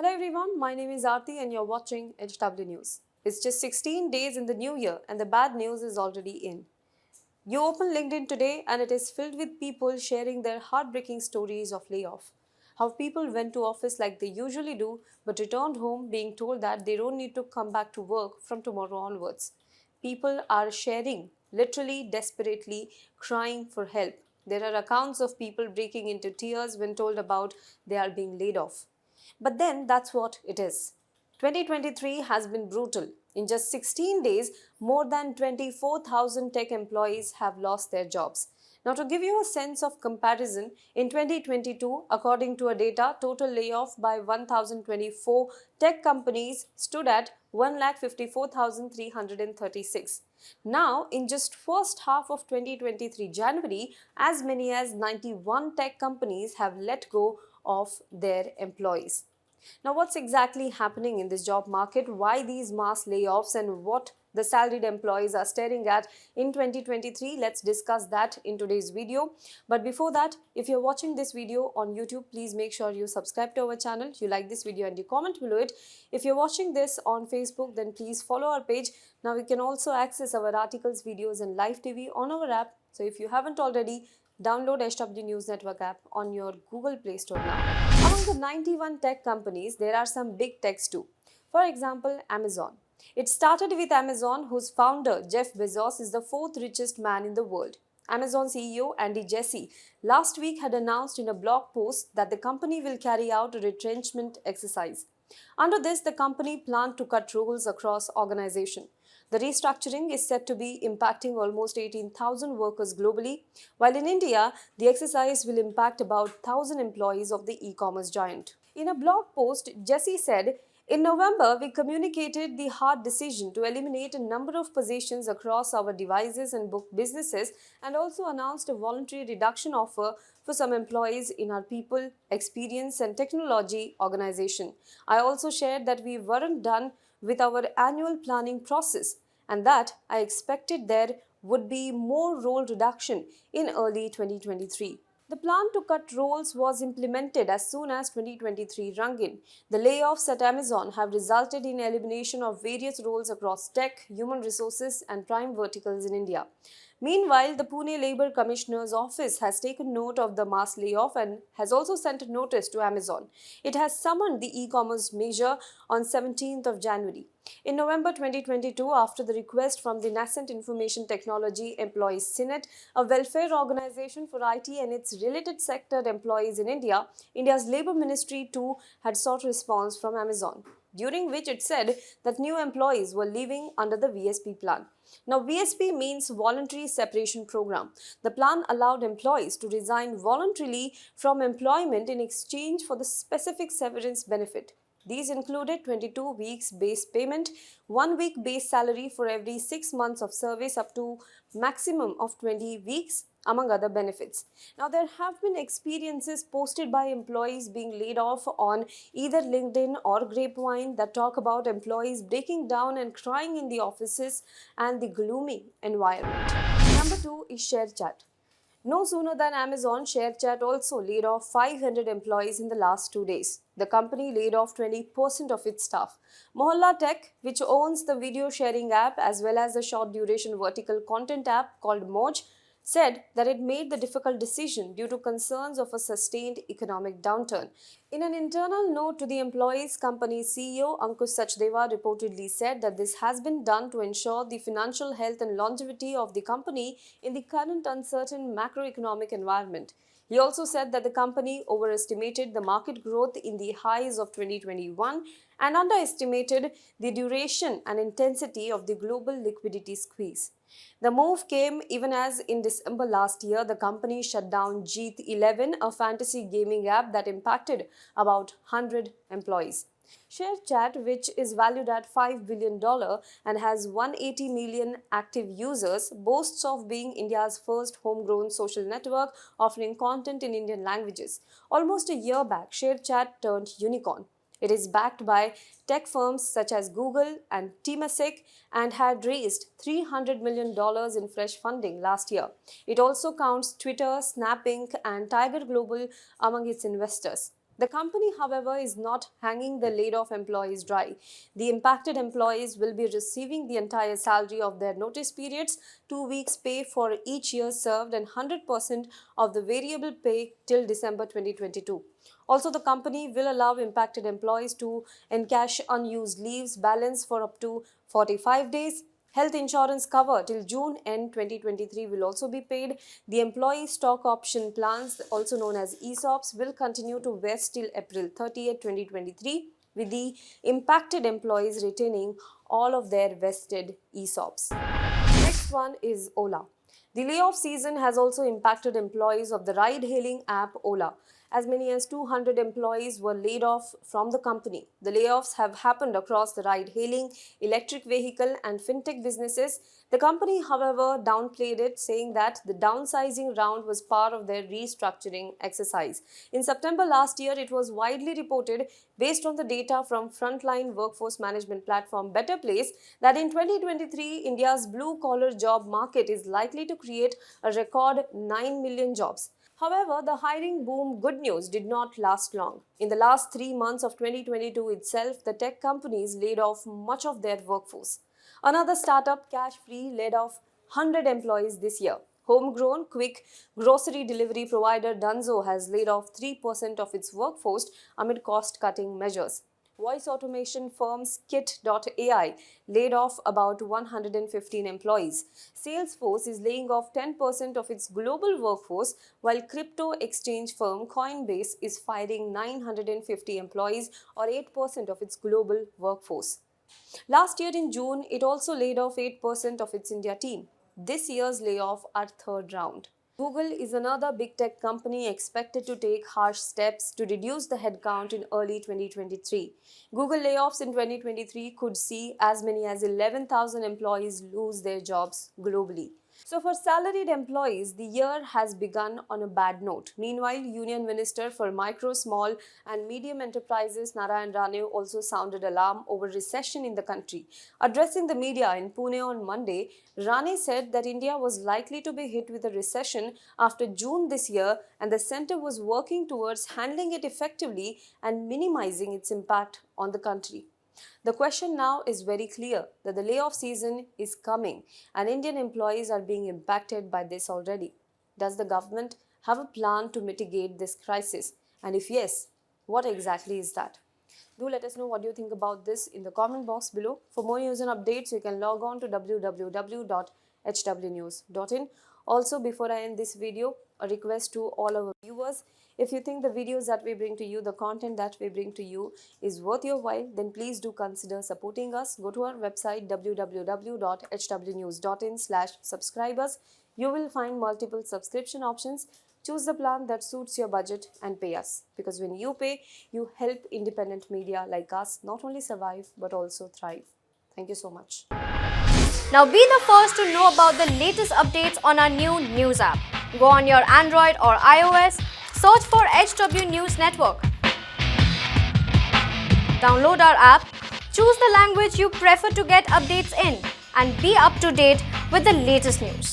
Hello everyone, my name is Aarti and you're watching HW News. It's just 16 days in the new year and the bad news is already in. You open LinkedIn today and it is filled with people sharing their heartbreaking stories of layoff. How people went to office like they usually do but returned home being told that they don't need to come back to work from tomorrow onwards. People are sharing, literally desperately crying for help. There are accounts of people breaking into tears when told about they are being laid off. But then that's what it is. 2023 has been brutal. In just 16 days, more than 24,000 tech employees have lost their jobs. Now, to give you a sense of comparison, in 2022, according to a data, total layoff by 1,024 tech companies stood at 1,54,336. Now, in just first half of 2023 January, as many as 91 tech companies have let go of their employees. Now, what's exactly happening in this job market? Why these mass layoffs and what the salaried employees are staring at in 2023? Let's discuss that in today's video. But before that, if you're watching this video on YouTube, please make sure you subscribe to our channel, you like this video and you comment below it. If you're watching this on Facebook, then please follow our page. Now, you can also access our articles, videos and live TV on our app. So if you haven't already, download HW News Network app on your Google Play Store now. Among the 91 tech companies, there are some big techs too. For example, Amazon. It started with Amazon, whose founder, Jeff Bezos, is the fourth richest man in the world. Amazon CEO Andy Jassy last week had announced in a blog post that the company will carry out a retrenchment exercise. Under this, the company planned to cut roles across organization. The restructuring is said to be impacting almost 18,000 workers globally, while in India, the exercise will impact about 1,000 employees of the e-commerce giant. In a blog post, Jesse said, "In November, we communicated the hard decision to eliminate a number of positions across our devices and book businesses and also announced a voluntary reduction offer for some employees in our people, experience and technology organization. I also shared that we weren't done with our annual planning process and that I expected there would be more role reduction in early 2023. The plan to cut roles was implemented as soon as 2023 rung in. The layoffs at Amazon have resulted in elimination of various roles across tech, human resources and prime verticals in India. Meanwhile, the Pune Labour Commissioner's office has taken note of the mass layoff and has also sent a notice to Amazon. It has summoned the e-commerce measure on 17th of January. In November 2022, after the request from the Nascent Information Technology Employees Senate, a welfare organization for IT and its related sector employees in India, India's Labour Ministry too had sought response from Amazon, during which it said that new employees were leaving under the VSP plan. Now, VSP means Voluntary Separation Program. The plan allowed employees to resign voluntarily from employment in exchange for the specific severance benefit. These included 22 weeks base payment, 1 week base salary for every 6 months of service up to maximum of 20 weeks, among other benefits. Now, there have been experiences posted by employees being laid off on either LinkedIn or Grapevine that talk about employees breaking down and crying in the offices and the gloomy environment. Number 2 is ShareChat. No sooner than Amazon, ShareChat also laid off 500 employees in the last 2 days. The company laid off 20% of its staff. Mohalla Tech, which owns the video sharing app as well as the short duration vertical content app called Moj, said that it made the difficult decision due to concerns of a sustained economic downturn. In an internal note to the employees, company CEO Ankush Sachdeva reportedly said that this has been done to ensure the financial health and longevity of the company in the current uncertain macroeconomic environment. He also said that the company overestimated the market growth in the highs of 2021 and underestimated the duration and intensity of the global liquidity squeeze. The move came even as in December last year, the company shut down Jeet 11, a fantasy gaming app that impacted about 100 employees. ShareChat, which is valued at $5 billion and has 180 million active users, boasts of being India's first homegrown social network offering content in Indian languages. Almost a year back, ShareChat turned unicorn. It is backed by tech firms such as Google and Temasek and had raised $300 million in fresh funding last year. It also counts Twitter, Snap Inc. and Tiger Global among its investors. The company, however, is not hanging the laid-off employees dry. The impacted employees will be receiving the entire salary of their notice periods, 2 weeks' pay for each year served, and 100% of the variable pay till December 2022. Also, the company will allow impacted employees to encash unused leaves balance for up to 45 days. Health insurance cover till June end 2023 will also be paid. The employee stock option plans, also known as ESOPs, will continue to vest till April 30th, 2023, with the impacted employees retaining all of their vested ESOPs. Next one is OLA. The layoff season has also impacted employees of the ride-hailing app OLA. As many as 200 employees were laid off from the company. The layoffs have happened across the ride-hailing, electric vehicle and fintech businesses. The company, however, downplayed it, saying that the downsizing round was part of their restructuring exercise. In September last year, it was widely reported, based on the data from frontline workforce management platform Better Place, that in 2023, India's blue-collar job market is likely to create a record 9 million jobs. However, the hiring boom, good news, did not last long. In the last 3 months of 2022 itself, the tech companies laid off much of their workforce. Another startup, Cash Free, laid off 100 employees this year. Homegrown, quick grocery delivery provider Dunzo has laid off 3% of its workforce amid cost-cutting measures. Voice automation firm Skit.ai laid off about 115 employees. Salesforce is laying off 10% of its global workforce, while crypto exchange firm Coinbase is firing 950 employees, or 8% of its global workforce. Last year in June, it also laid off 8% of its India team. This year's layoff are third round. Google is another big tech company expected to take harsh steps to reduce the headcount in early 2023. Google layoffs in 2023 could see as many as 11,000 employees lose their jobs globally. So for salaried employees, the year has begun on a bad note. Meanwhile, Union Minister for Micro, Small and Medium Enterprises Narayan Rane also sounded alarm over recession in the country. Addressing the media in Pune on Monday, Rane said that India was likely to be hit with a recession after June this year, and the centre was working towards handling it effectively and minimizing its impact on the country. The question now is very clear that the layoff season is coming and Indian employees are being impacted by this already. Does the government have a plan to mitigate this crisis? And if yes, what exactly is that? Do let us know what you think about this in the comment box below. For more news and updates, you can log on to www.hwnews.in. Also, before I end this video, a request to all our viewers. If you think the videos that we bring to you, the content that we bring to you is worth your while, then please do consider supporting us. Go to our website www.hwnews.in/subscribers. You will find multiple subscription options. Choose the plan that suits your budget and pay us. Because when you pay, you help independent media like us not only survive but also thrive. Thank you so much. Now be the first to know about the latest updates on our new news app. Go on your Android or iOS, search for HW News Network. Download our app, choose the language you prefer to get updates in, and be up to date with the latest news.